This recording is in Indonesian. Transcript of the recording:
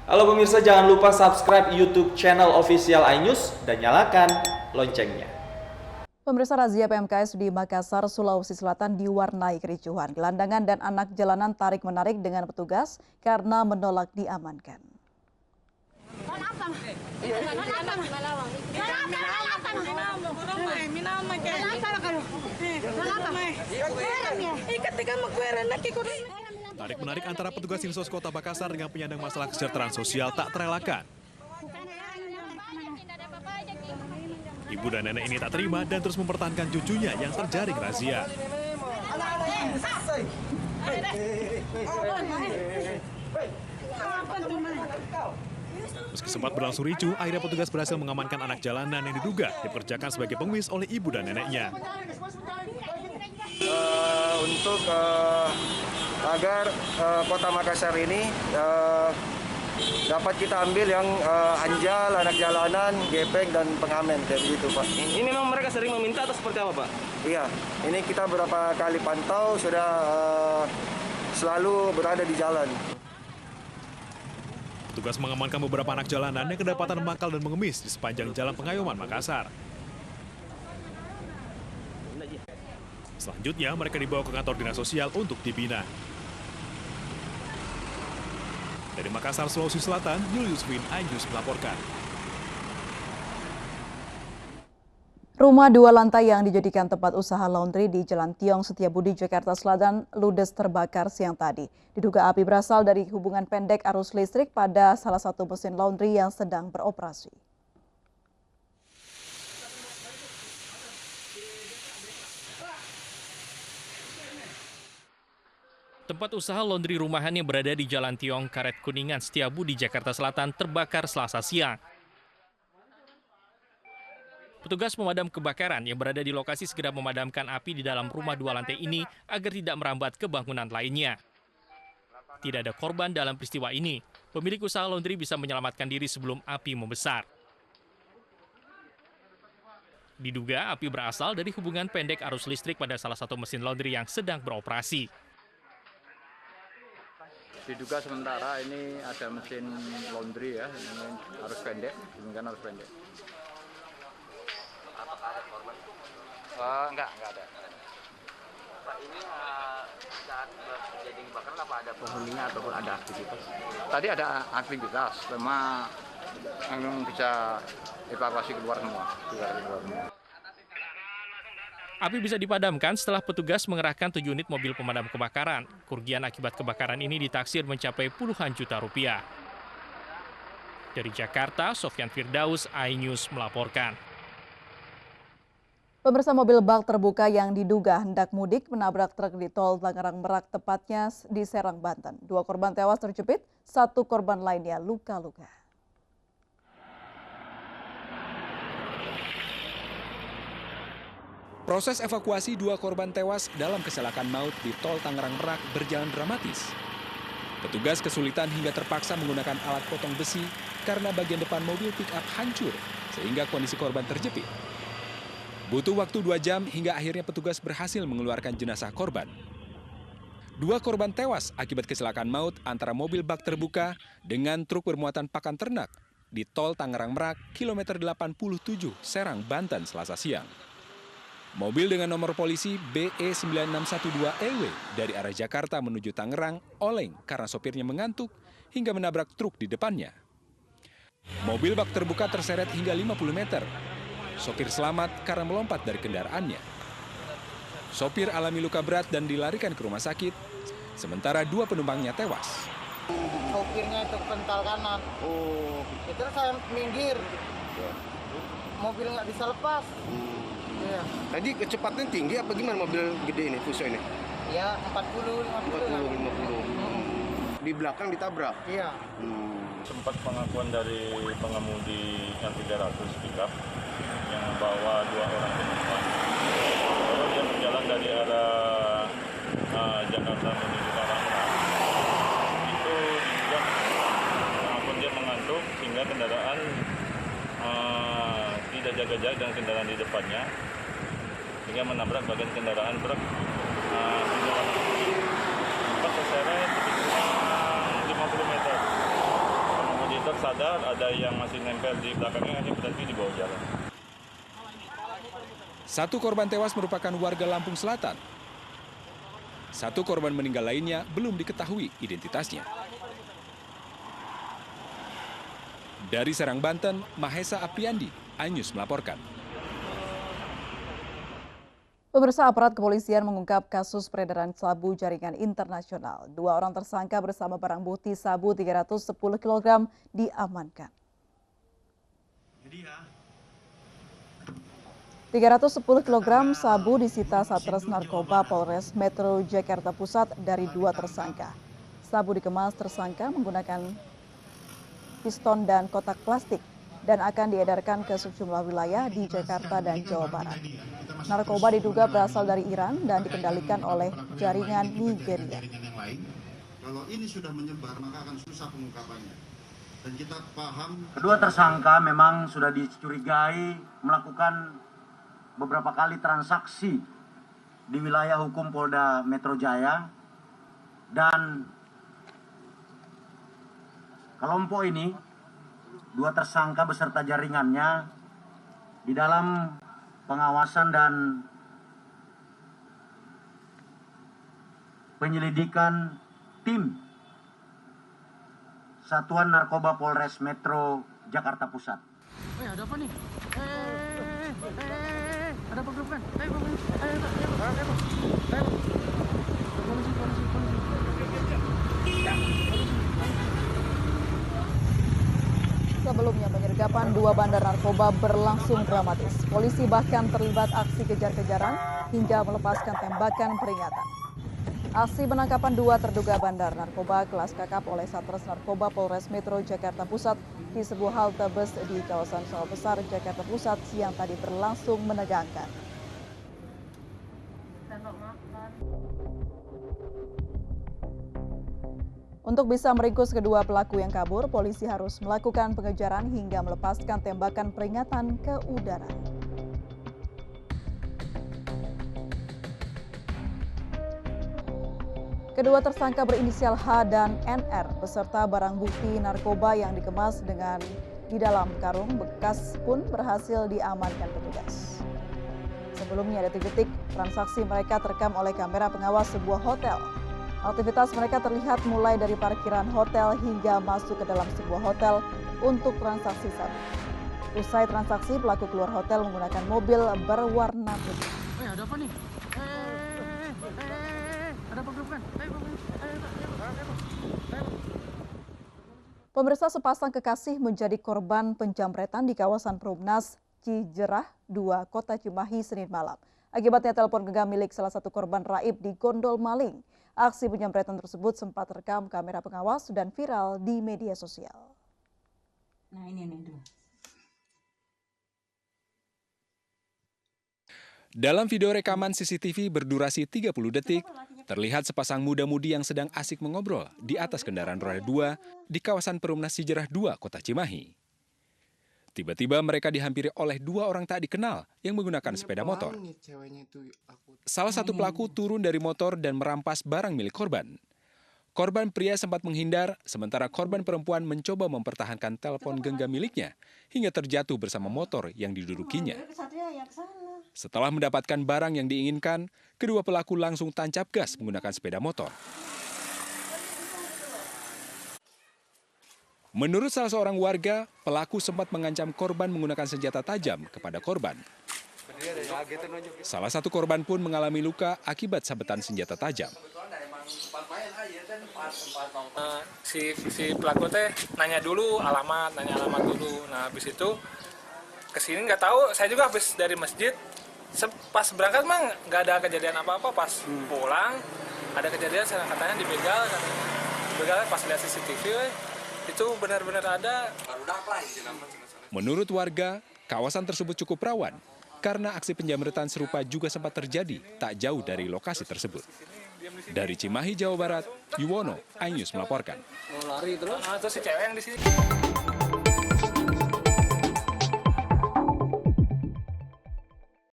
Halo pemirsa, jangan lupa subscribe YouTube channel official iNews dan nyalakan loncengnya. Pemirsa, razia PMKS di Makassar, Sulawesi Selatan diwarnai kericuhan. Gelandangan dan anak jalanan tarik-menarik dengan petugas karena menolak diamankan. Tarik-menarik antara petugas Dinsos Kota Makassar dengan penyandang masalah kesejahteraan sosial tak terelakkan. Ibu dan nenek ini tak terima dan terus mempertahankan cucunya yang terjaring razia. Meski sempat berlangsung ricuh, akhirnya petugas berhasil mengamankan anak jalanan yang diduga dipekerjakan sebagai pengemis oleh ibu dan neneknya. Agar Kota Makassar ini dapat kita ambil yang anjal, anak jalanan, gepeng, dan pengamen, kayak begitu, Pak. Ini memang mereka sering meminta atau seperti apa, Pak? Iya, ini kita beberapa kali pantau, sudah selalu berada di jalan. Petugas mengamankan beberapa anak jalanan yang kedapatan mangkal dan mengemis di sepanjang Jalan Pengayoman, Makassar. Selanjutnya, mereka dibawa ke kantor dinas sosial untuk dibina. Dari Makassar, Sulawesi Selatan, Julius Win, iNews melaporkan. Rumah 2 lantai yang dijadikan tempat usaha laundry di Jalan Tiong Setiabudi, Jakarta Selatan, ludes terbakar siang tadi. Diduga api berasal dari hubungan pendek arus listrik pada salah satu mesin laundry yang sedang beroperasi. Tempat usaha laundry rumahan yang berada di Jalan Tiong, Karet Kuningan, Setiabudi, Jakarta Selatan terbakar Selasa siang. Petugas pemadam kebakaran yang berada di lokasi segera memadamkan api di dalam rumah 2 lantai ini agar tidak merambat ke bangunan lainnya. Tidak ada korban dalam peristiwa ini. Pemilik usaha laundry bisa menyelamatkan diri sebelum api membesar. Diduga api berasal dari hubungan pendek arus listrik pada salah satu mesin laundry yang sedang beroperasi. Diduga sementara ini ada mesin laundry ya, ini arus pendek, demikian arus pendek. Apakah ada korban? Enggak ada. Pak, ini saat terjadi kebakaran apa ada penghuninya ataupun ada aktivitas? Tadi ada aktivitas, cuma yang bisa evakuasi keluar semua. Api bisa dipadamkan setelah petugas mengerahkan 7 unit mobil pemadam kebakaran. Kerugian akibat kebakaran ini ditaksir mencapai puluhan juta rupiah. Dari Jakarta, Sofyan Firdaus, iNews melaporkan. Pemirsa, mobil bak terbuka yang diduga hendak mudik menabrak truk di tol Tangerang Merak, tepatnya di Serang, Banten. 2 korban tewas terjepit, 1 korban lainnya luka-luka. Proses evakuasi 2 korban tewas dalam kecelakaan maut di tol Tangerang Merak berjalan dramatis. Petugas kesulitan hingga terpaksa menggunakan alat potong besi karena bagian depan mobil pick-up hancur sehingga kondisi korban terjepit. Butuh waktu 2 jam hingga akhirnya petugas berhasil mengeluarkan jenazah korban. 2 korban tewas akibat kecelakaan maut antara mobil bak terbuka dengan truk bermuatan pakan ternak di tol Tangerang Merak, kilometer 87, Serang, Banten, Selasa siang. Mobil dengan nomor polisi BE9612EW dari arah Jakarta menuju Tangerang oleng karena sopirnya mengantuk hingga menabrak truk di depannya. Mobil bak terbuka terseret hingga 50 meter. Sopir selamat karena melompat dari kendaraannya. Sopir alami luka berat dan dilarikan ke rumah sakit, sementara 2 penumpangnya tewas. Sopirnya itu pental kanan. Itu saya minggir. Mobil nggak bisa lepas. Ya. Tadi kecepatannya tinggi apa gimana mobil gede ini, Fuso ini? Ya, 40-50. Di belakang ditabrak? Iya. Sempat pengakuan dari pengemudi yang 300 pickup yang membawa 2 orang penumpang. Kalau dia berjalan dari arah Jakarta menuju Tangerang, itu juga pengakuan dia mengantuk sehingga kendaraan tidak jaga jarak dengan kendaraan di depannya sehingga menabrak bagian kendaraan truk sempat terseret 50 meter. sadar, ada yang masih nempel di belakangnya, ini berarti di bawah jalan. Satu korban tewas merupakan warga Lampung Selatan. Satu korban meninggal lainnya belum diketahui identitasnya. Dari Serang, Banten, Mahesa Apriandi, iNews melaporkan. Pemirsa, aparat kepolisian mengungkap kasus peredaran sabu jaringan internasional. 2 orang tersangka bersama barang bukti sabu 310 kg diamankan. 310 kg sabu disita Satres Narkoba Polres Metro Jakarta Pusat dari 2 tersangka. Sabu dikemas tersangka menggunakan piston dan kotak plastik dan akan diedarkan ke sejumlah wilayah di Jakarta dan Jawa Barat. Narkoba diduga berasal dari Iran dan dikendalikan oleh jaringan Nigeria. Kalau ini sudah menyebar, maka akan susah pengungkapannya. Dan kita paham. Kedua tersangka memang sudah dicurigai melakukan beberapa kali transaksi di wilayah hukum Polda Metro Jaya. Dan kelompok ini, 2 tersangka beserta jaringannya di dalam pengawasan dan penyelidikan tim Satuan Narkoba Polres Metro Jakarta Pusat. Ada apa nih? Ada apa grup kan? Sebelumnya penyergapan 2 bandar narkoba berlangsung dramatis. Polisi bahkan terlibat aksi kejar-kejaran hingga melepaskan tembakan peringatan. Aksi penangkapan 2 terduga bandar narkoba kelas kakap oleh Satres Narkoba Polres Metro Jakarta Pusat di sebuah halte bus di kawasan Sawah Besar, Jakarta Pusat siang tadi berlangsung menegangkan. Untuk bisa meringkus kedua pelaku yang kabur, polisi harus melakukan pengejaran hingga melepaskan tembakan peringatan ke udara. Kedua tersangka berinisial H dan NR beserta barang bukti narkoba yang dikemas dengan di dalam karung bekas pun berhasil diamankan petugas. Sebelumnya detik-detik transaksi mereka terekam oleh kamera pengawas sebuah hotel. Aktivitas mereka terlihat mulai dari parkiran hotel hingga masuk ke dalam sebuah hotel untuk transaksi sabu. Usai transaksi, pelaku keluar hotel menggunakan mobil berwarna putih. Ada apa nih? Ada apa grup kan? Pemirsa, sepasang kekasih menjadi korban penjamretan di kawasan Perumnas Cijerah 2, Kota Cimahi, Senin malam. Akibatnya telepon genggam milik salah satu korban raib di gondol maling. Aksi penjamretan tersebut sempat terekam kamera pengawas dan viral di media sosial. Nah ini nih. Dalam video rekaman CCTV berdurasi 30 detik, terlihat sepasang muda-mudi yang sedang asik mengobrol di atas kendaraan roda 2 di kawasan Perumnas Cijerah 2, Kota Cimahi. Tiba-tiba mereka dihampiri oleh 2 orang tak dikenal yang menggunakan sepeda motor. Salah satu pelaku turun dari motor dan merampas barang milik korban. Korban pria sempat menghindar, sementara korban perempuan mencoba mempertahankan telepon genggam miliknya hingga terjatuh bersama motor yang didudukinya. Setelah mendapatkan barang yang diinginkan, kedua pelaku langsung tancap gas menggunakan sepeda motor. Menurut salah seorang warga, pelaku sempat mengancam korban menggunakan senjata tajam kepada korban. Salah satu korban pun mengalami luka akibat sabetan senjata tajam. Si pelaku teh nanya alamat dulu. Nah, habis itu kesini nggak tahu. Saya juga habis dari masjid. Pas berangkat mah nggak ada kejadian apa-apa. Pas pulang ada kejadian, saya katanya dibegal. Begal pas lihat CCTV. Itu benar-benar ada. Menurut warga, kawasan tersebut cukup rawan karena aksi penjamretan serupa juga sempat terjadi tak jauh dari lokasi tersebut. Dari Cimahi, Jawa Barat, Yuwono, iNews melaporkan. Lari terus si cewek yang di sini.